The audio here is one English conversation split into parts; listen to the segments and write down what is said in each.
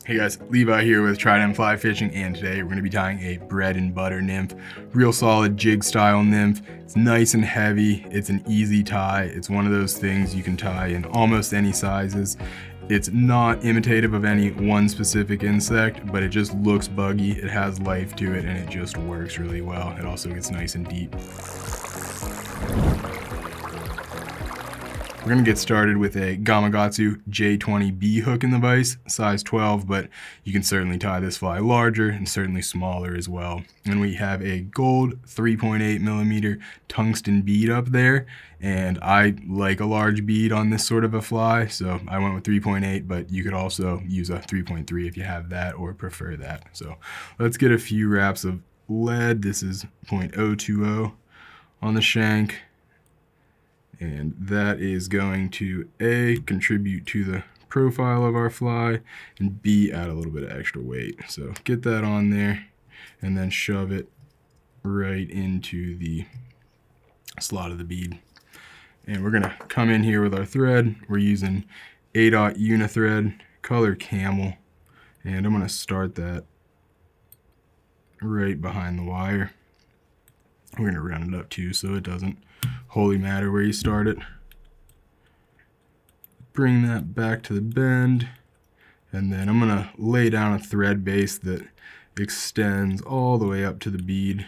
Hey guys, Levi here with Trident Fly Fishing, and today we're going to be tying a Bread and Butter Nymph. Real solid jig style nymph. It's nice and heavy, it's an easy tie, it's one of those things you can tie in almost any sizes. It's not imitative of any one specific insect, but it just looks buggy, it has life to it, and it just works really well. It also gets nice and deep. We're going to get started with a Gamakatsu J20B hook in the vise, size 12, but you can certainly tie this fly larger and certainly smaller as well. And we have a gold 3.8mm tungsten bead up there, and I like a large bead on this sort of a fly, so I went with 3.8, but you could also use a 3.3 if you have that or prefer that. So let's get a few wraps of lead. This is 0.020 on the shank. And that is going to A, contribute to the profile of our fly, and B, add a little bit of extra weight. So get that on there and then shove it right into the slot of the bead. And we're gonna come in here with our thread. We're using A-dot unithread, color camel, and I'm gonna start that right behind the wire. We're gonna round it up too so it doesn't wholly matter where you start it. Bring that back to the bend, and then I'm gonna lay down a thread base that extends all the way up to the bead,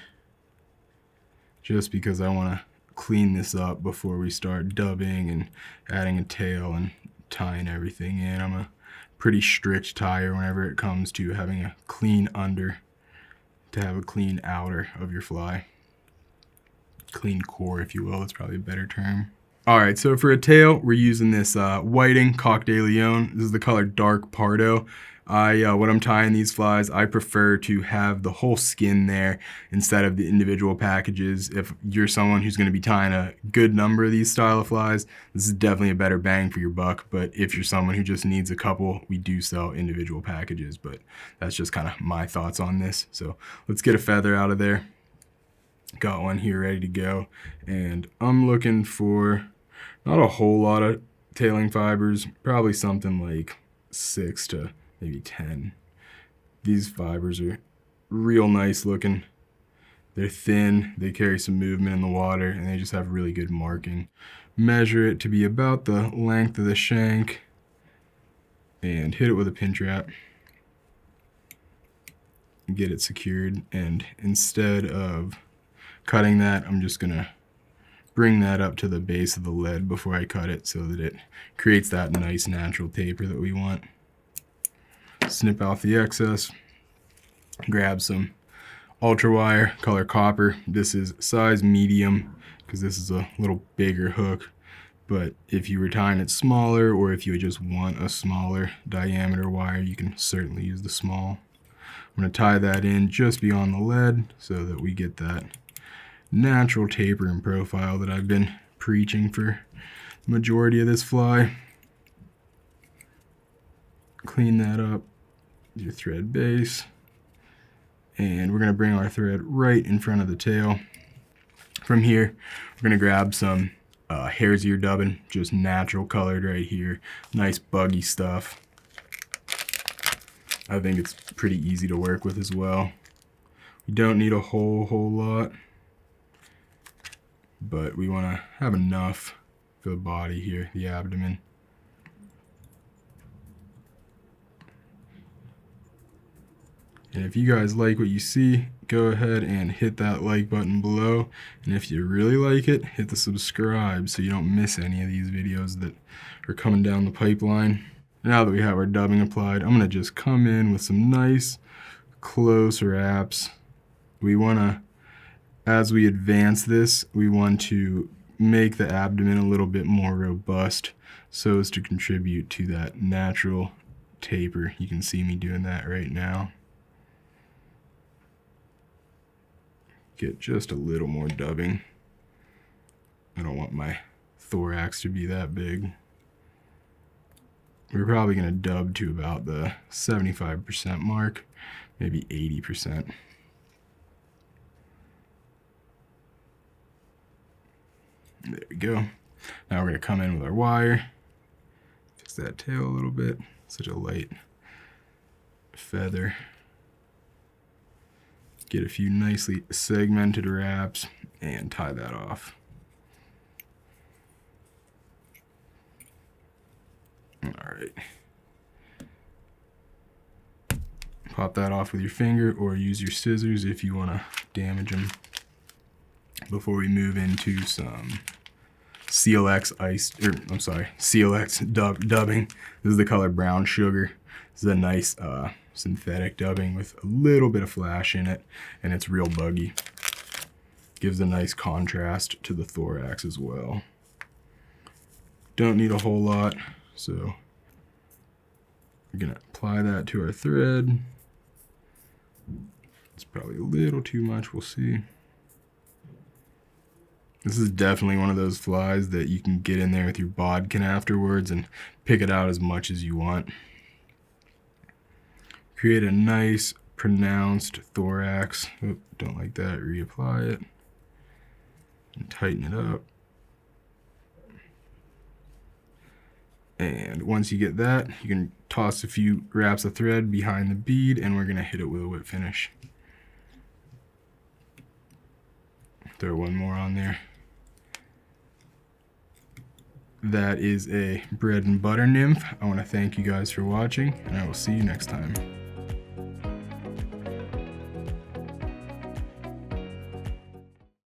just because I want to clean this up before we start dubbing and adding a tail and tying everything in. I'm a pretty strict tyer whenever it comes to having a clean under to have a clean outer of your fly. Clean core, if you will, that's probably a better term. Alright, so for a tail, we're using this whiting Coq de Leon. This is the color Dark Pardo. When I'm tying these flies, I prefer to have the whole skin there instead of the individual packages. If you're someone who's going to be tying a good number of these style of flies, this is definitely a better bang for your buck. But if you're someone who just needs a couple, we do sell individual packages. But that's just kind of my thoughts on this. So let's get a feather out of there. Got one here ready to go, and I'm looking for not a whole lot of tailing fibers, probably something like 6 to maybe 10. These fibers are real nice looking. They're thin, they carry some movement in the water, and they just have really good marking. Measure it to be about the length of the shank and hit it with a pinch wrap. Get it secured, and instead of cutting that, I'm just gonna bring that up to the base of the lead before I cut it so that it creates that nice natural taper that we want. Snip off the excess, grab some ultra wire, color copper. This is size medium because this is a little bigger hook, but if you were tying it smaller or if you just want a smaller diameter wire, you can certainly use the small. I'm gonna tie that in just beyond the lead so that we get that natural taper and profile that I've been preaching for the majority of this fly. Clean that up, your thread base, and we're going to bring our thread right in front of the tail. From here, we're going to grab some hare's ear dubbing, just natural colored right here. Nice buggy stuff. I think it's pretty easy to work with as well. We don't need a whole lot, but we want to have enough for the body here, the abdomen. And if you guys like what you see, go ahead and hit that like button below. And if you really like it, hit the subscribe so you don't miss any of these videos that are coming down the pipeline. Now that we have our dubbing applied, I'm going to just come in with some nice close wraps. We want to, as we advance this, we want to make the abdomen a little bit more robust so as to contribute to that natural taper. You can see me doing that right now. Get just a little more dubbing. I don't want my thorax to be that big. We're probably going to dub to about the 75% mark, maybe 80%. There we go. Now we're going to come in with our wire, fix that tail a little bit. Such a light feather. Get a few nicely segmented wraps and tie that off. Alright. Pop that off with your finger or use your scissors if you want to damage them. Before we move into some CLX CLX dubbing. This is the color brown sugar. This is a nice synthetic dubbing with a little bit of flash in it, and it's real buggy. Gives a nice contrast to the thorax as well. Don't need a whole lot, so we're gonna apply that to our thread. It's probably a little too much, we'll see. This is definitely one of those flies that you can get in there with your bodkin afterwards and pick it out as much as you want. Create a nice pronounced thorax. Oh, don't like that, reapply it. And tighten it up. And once you get that, you can toss a few wraps of thread behind the bead, and we're gonna hit it with a whip finish. Throw one more on there. That is a bread and butter nymph. I want to thank you guys for watching, and I will see you next time.